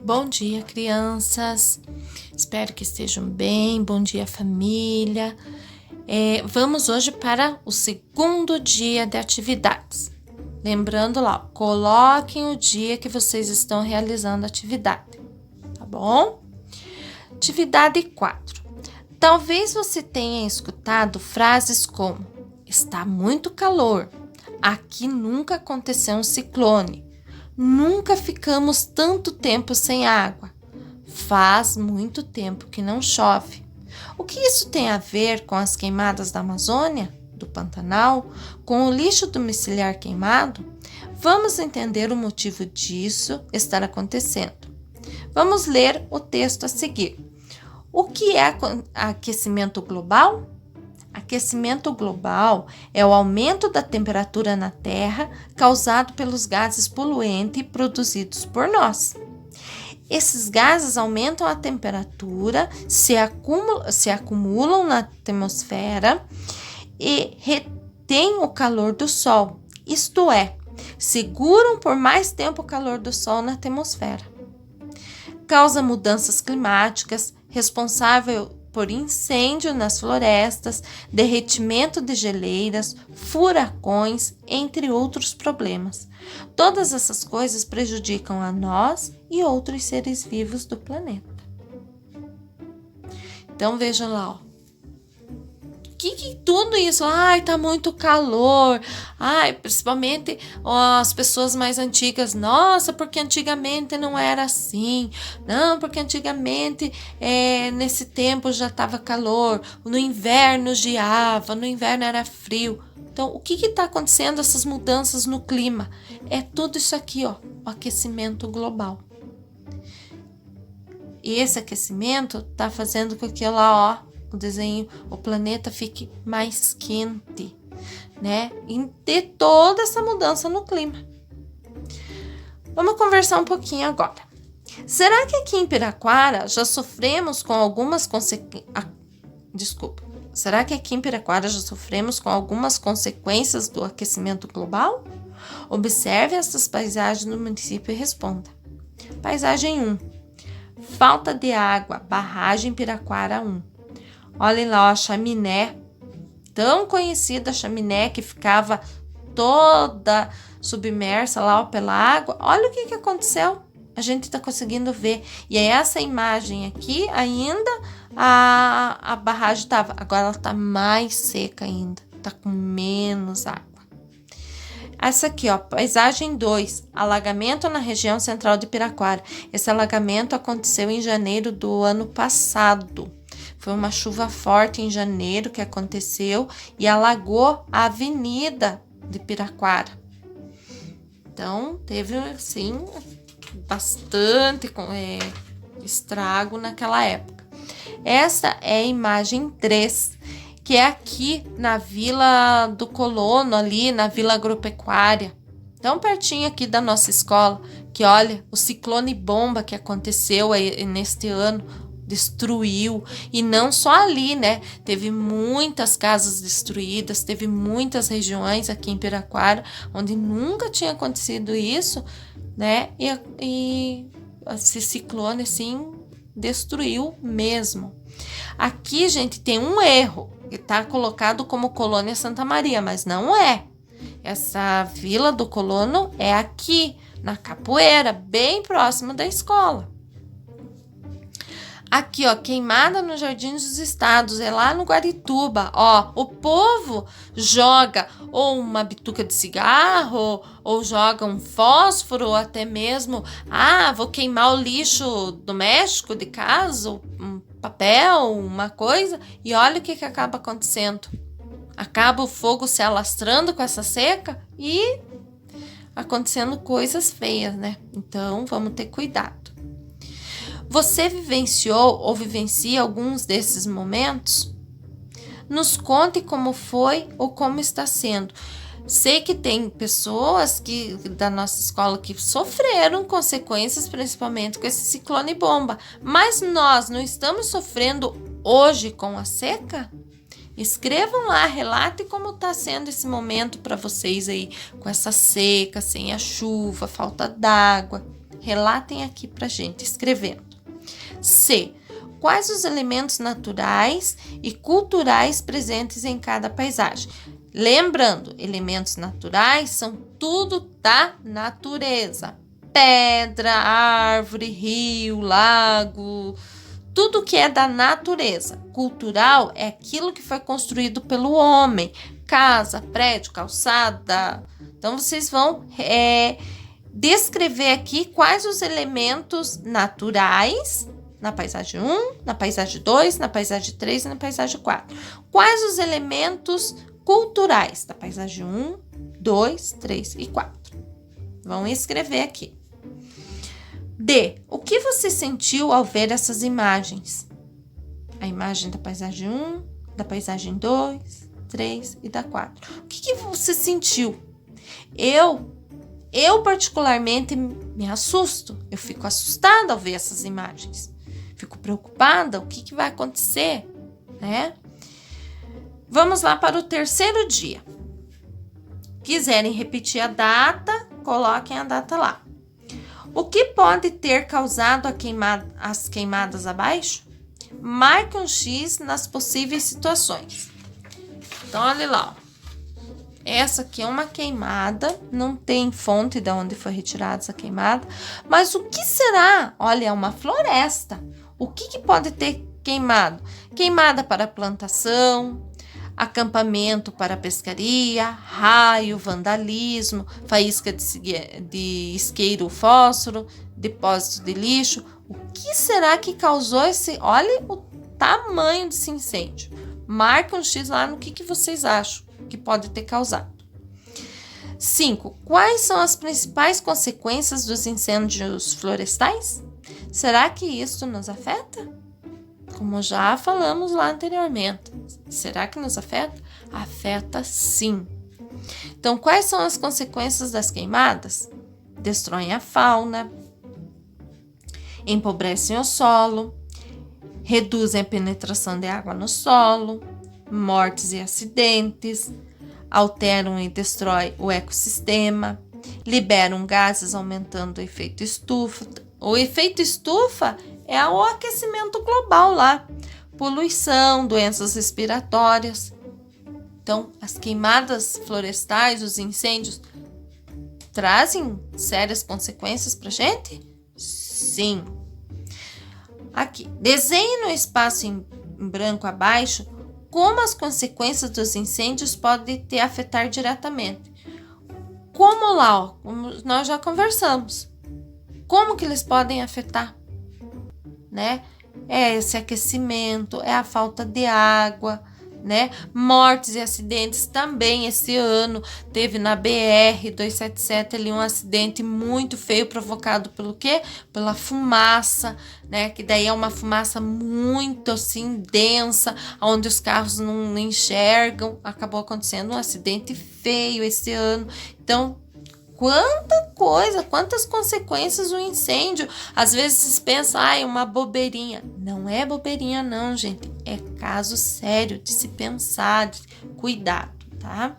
Bom dia, crianças. Espero que estejam bem. Bom dia, família. Vamos hoje para o segundo dia de atividades. Lembrando lá, coloquem o dia que vocês estão realizando a atividade, tá bom? Atividade 4. Talvez você tenha escutado frases como: está muito calor, aqui nunca aconteceu um ciclone, nunca ficamos tanto tempo sem água, faz muito tempo que não chove. O que isso tem a ver com as queimadas da Amazônia, do Pantanal, com o lixo domiciliar queimado? Vamos entender o motivo disso estar acontecendo. Vamos ler o texto a seguir. O que é aquecimento global? Aquecimento global é o aumento da temperatura na Terra causado pelos gases poluentes produzidos por nós. Esses gases aumentam a temperatura, se acumulam na atmosfera e retêm o calor do Sol, isto é, seguram por mais tempo o calor do Sol na atmosfera. Causa mudanças climáticas, responsável por incêndio nas florestas, derretimento de geleiras, furacões, entre outros problemas. Todas essas coisas prejudicam a nós e outros seres vivos do planeta. Então vejam lá, ó. Que tudo isso? Ai, tá muito calor. Ai, principalmente as pessoas mais antigas. Nossa, porque antigamente não era assim. Não, porque antigamente nesse tempo já tava calor. No inverno geava, no inverno era frio. Então, o que está acontecendo, essas mudanças no clima? É tudo isso aqui, ó, o aquecimento global. E esse aquecimento está fazendo com que lá, ó, o desenho, o planeta fique mais quente, né? E ter toda essa mudança no clima. Vamos conversar um pouquinho agora. Será que aqui em Piraquara já sofremos com algumas Será que aqui em Piraquara já sofremos com algumas consequências do aquecimento global? Observe essas paisagens no município e responda. Paisagem 1. Falta de água, barragem Piraquara 1. Olhem lá, a chaminé, tão conhecida a chaminé que ficava toda submersa lá pela água. Olha o que aconteceu. A gente está conseguindo ver. E é essa imagem aqui, ainda a barragem estava. Agora ela está mais seca ainda. Está com menos água. Essa aqui, ó, paisagem 2, alagamento na região central de Piraquara. Esse alagamento aconteceu em janeiro do ano passado. Foi uma chuva forte em janeiro que aconteceu e alagou a avenida de Piraquara. Então, teve, assim, bastante estrago naquela época. Essa é a imagem 3, que é aqui na Vila do Colono, ali na Vila Agropecuária. Tão pertinho aqui da nossa escola, que olha, o ciclone bomba que aconteceu neste ano, destruiu, e não só ali, né? Teve muitas casas destruídas, teve muitas regiões aqui em Piraquara onde nunca tinha acontecido isso, né? E esse ciclone, assim, destruiu mesmo. Aqui, gente, tem um erro, que tá colocado como Colônia Santa Maria, mas não é. Essa Vila do Colono é aqui, na Capoeira, bem próximo da escola. Aqui, ó, queimada no Jardim dos Estados, é lá no Guarituba, ó, o povo joga ou uma bituca de cigarro, ou joga um fósforo, ou até mesmo, vou queimar o lixo doméstico de casa, um papel, uma coisa, e olha o que acaba acontecendo. Acaba o fogo se alastrando com essa seca e acontecendo coisas feias, né? Então, vamos ter cuidado. Você vivenciou ou vivencia alguns desses momentos? Nos conte como foi ou como está sendo. Sei que tem pessoas da nossa escola que sofreram consequências, principalmente com esse ciclone bomba. Mas nós não estamos sofrendo hoje com a seca? Escrevam lá, relatem como está sendo esse momento para vocês aí, com essa seca, sem a chuva, falta d'água. Relatem aqui pra gente, escrevendo. C. Quais os elementos naturais e culturais presentes em cada paisagem? Lembrando, elementos naturais são tudo da natureza. Pedra, árvore, rio, lago, tudo que é da natureza. Cultural é aquilo que foi construído pelo homem. Casa, prédio, calçada. Então, vocês vão descrever aqui quais os elementos naturais na paisagem 1, na paisagem 2, na paisagem 3 e na paisagem 4. Quais os elementos culturais da paisagem 1, 2, 3 e 4. Vão escrever aqui. D. O que você sentiu ao ver essas imagens? A imagem da paisagem 1, da paisagem 2, 3 e da 4. O que você sentiu? Eu particularmente me assusto. Eu fico assustada ao ver essas imagens. Fico preocupada, o que vai acontecer, né? Vamos lá para o terceiro dia. Quiserem repetir a data, coloquem a data lá. O que pode ter causado as queimadas abaixo? Marque um X nas possíveis situações. Então, olha lá. Ó. Essa aqui é uma queimada, não tem fonte de onde foi retirada essa queimada. Mas o que será? Olha, é uma floresta. O que pode ter queimado? Queimada para plantação, acampamento para pescaria, raio, vandalismo, faísca de isqueiro fósforo, depósito de lixo. O que será que causou esse... Olha o tamanho desse incêndio. Marca um X lá no que vocês acham que pode ter causado. 5. Quais são as principais consequências dos incêndios florestais? Será que isso nos afeta? Como já falamos lá anteriormente. Será que nos afeta? Afeta sim. Então, quais são as consequências das queimadas? Destroem a fauna, empobrecem o solo, reduzem a penetração de água no solo, mortes e acidentes, alteram e destroem o ecossistema, liberam gases aumentando o efeito estufa. O efeito estufa é o aquecimento global lá, poluição, doenças respiratórias. Então, as queimadas florestais, os incêndios, trazem sérias consequências para a gente? Sim. Aqui, desenhe no espaço em branco abaixo como as consequências dos incêndios podem te afetar diretamente. Como lá, ó, como nós já conversamos. Como que eles podem afetar? Né? É esse aquecimento, é a falta de água, né? Mortes e acidentes também esse ano teve na BR-277 ali um acidente muito feio provocado pelo quê? Pela fumaça, né? Que daí é uma fumaça muito assim densa, onde os carros não enxergam. Acabou acontecendo um acidente feio esse ano. Então, quantas consequências o incêndio. Às vezes vocês pensam, é uma bobeirinha. Não é bobeirinha não, gente. É caso sério de se pensar, de cuidado, tá?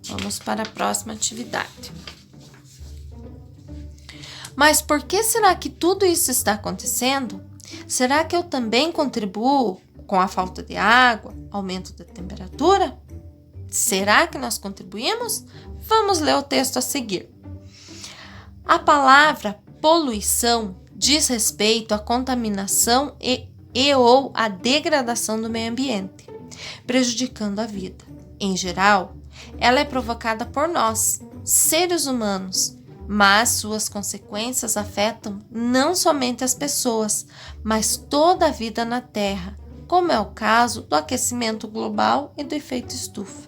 Vamos para a próxima atividade. Mas por que será que tudo isso está acontecendo? Será que eu também contribuo com a falta de água, aumento da temperatura? Será que nós contribuímos? Vamos ler o texto a seguir. A palavra poluição diz respeito à contaminação e ou à degradação do meio ambiente, prejudicando a vida. Em geral, ela é provocada por nós, seres humanos, mas suas consequências afetam não somente as pessoas, mas toda a vida na Terra, como é o caso do aquecimento global e do efeito estufa.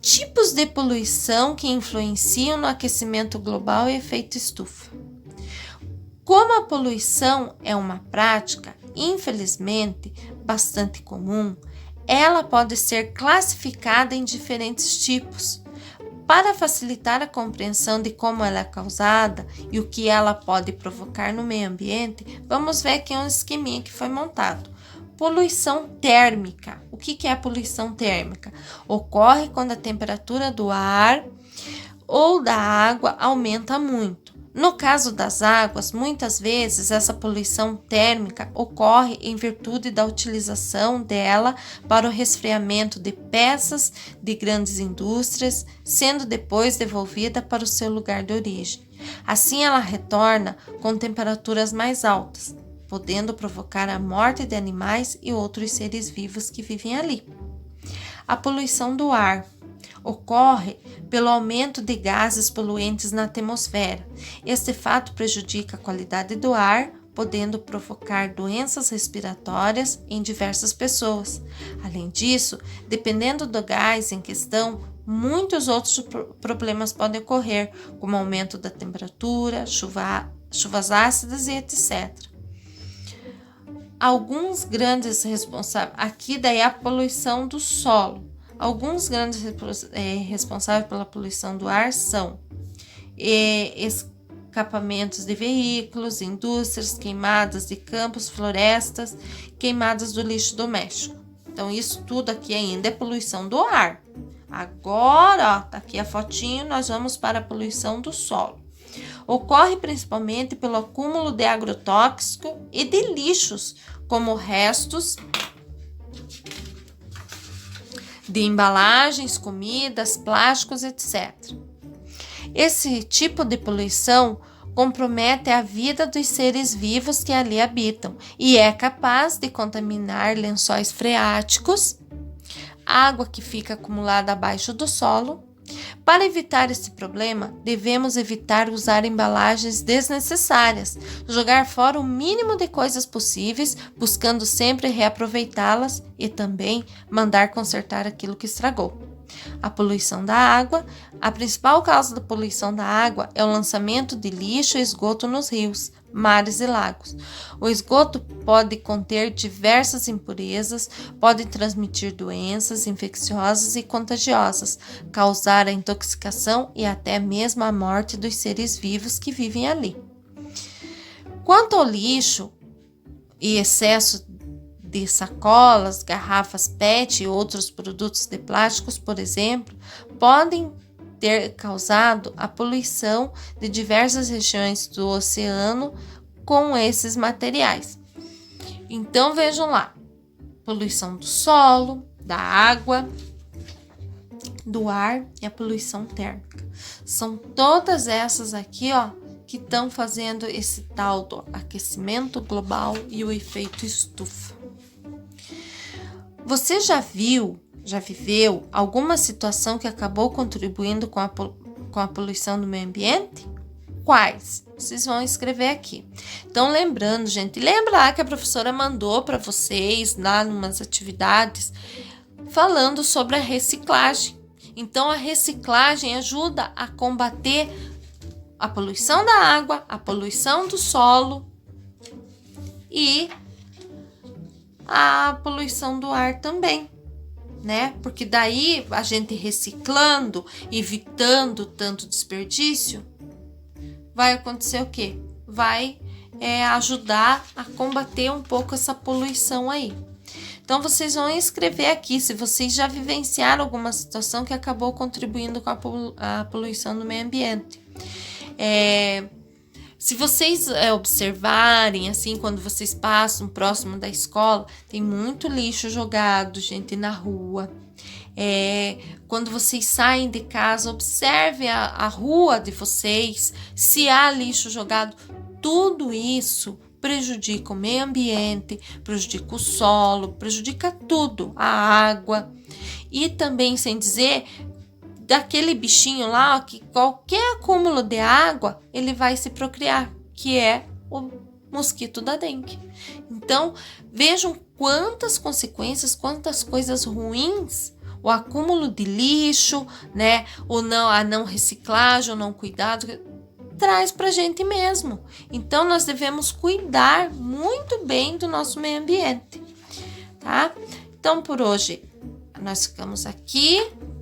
Tipos de poluição que influenciam no aquecimento global e efeito estufa. Como a poluição é uma prática, infelizmente, bastante comum, ela pode ser classificada em diferentes tipos. Para facilitar a compreensão de como ela é causada e o que ela pode provocar no meio ambiente, vamos ver aqui um esqueminha que foi montado. Poluição térmica. O que é a poluição térmica? Ocorre quando a temperatura do ar ou da água aumenta muito. No caso das águas, muitas vezes essa poluição térmica ocorre em virtude da utilização dela para o resfriamento de peças de grandes indústrias, sendo depois devolvida para o seu lugar de origem. Assim, ela retorna com temperaturas mais altas, podendo provocar a morte de animais e outros seres vivos que vivem ali. A poluição do ar ocorre pelo aumento de gases poluentes na atmosfera. Este fato prejudica a qualidade do ar, podendo provocar doenças respiratórias em diversas pessoas. Além disso, dependendo do gás em questão, muitos outros problemas podem ocorrer, como aumento da temperatura, chuvas ácidas e etc. Alguns grandes responsáveis, aqui daí a poluição do solo. Alguns grandes responsáveis pela poluição do ar são escapamentos de veículos, indústrias, queimadas de campos, florestas, queimadas do lixo doméstico. Então, isso tudo aqui ainda é poluição do ar. Agora, ó, tá aqui a fotinho, nós vamos para a poluição do solo. Ocorre principalmente pelo acúmulo de agrotóxico e de lixos, como restos de embalagens, comidas, plásticos, etc. Esse tipo de poluição compromete a vida dos seres vivos que ali habitam e é capaz de contaminar lençóis freáticos, água que fica acumulada abaixo do solo. Para evitar esse problema, devemos evitar usar embalagens desnecessárias, jogar fora o mínimo de coisas possíveis, buscando sempre reaproveitá-las e também mandar consertar aquilo que estragou. A poluição da água. A principal causa da poluição da água é o lançamento de lixo e esgoto nos rios, mares e lagos. O esgoto pode conter diversas impurezas, pode transmitir doenças infecciosas e contagiosas, causar a intoxicação e até mesmo a morte dos seres vivos que vivem ali. Quanto ao lixo e excesso de sacolas, garrafas PET e outros produtos de plásticos, por exemplo, podem ter causado a poluição de diversas regiões do oceano com esses materiais. Então, vejam lá, poluição do solo, da água, do ar e a poluição térmica. São todas essas aqui, ó, que estão fazendo esse tal do aquecimento global e o efeito estufa. Você já viveu alguma situação que acabou contribuindo com a poluição do meio ambiente? Quais? Vocês vão escrever aqui. Então, lembrando, gente, lembra lá que a professora mandou para vocês lá numas atividades falando sobre a reciclagem. Então, a reciclagem ajuda a combater a poluição da água, a poluição do solo e a poluição do ar também, né? Porque daí a gente reciclando, evitando tanto desperdício, vai acontecer o quê? Vai ajudar a combater um pouco essa poluição aí. Então, vocês vão escrever aqui se vocês já vivenciaram alguma situação que acabou contribuindo com a poluição do meio ambiente. Se vocês observarem, assim, quando vocês passam próximo da escola, tem muito lixo jogado, gente, na rua. Quando vocês saem de casa, observe a rua de vocês, se há lixo jogado. Tudo isso prejudica o meio ambiente, prejudica o solo, prejudica tudo, a água. E também, sem dizer, daquele bichinho lá, ó, que qualquer acúmulo de água, ele vai se procriar, que é o mosquito da dengue. Então, vejam quantas consequências, quantas coisas ruins o acúmulo de lixo, né, a não reciclagem, o não cuidado, traz pra gente mesmo. Então, nós devemos cuidar muito bem do nosso meio ambiente, tá? Então, por hoje, nós ficamos aqui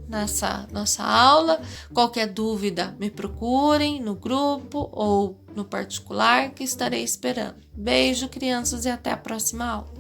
nessa nossa aula. Qualquer dúvida, me procurem no grupo ou no particular que estarei esperando. Beijo, crianças, e até a próxima aula.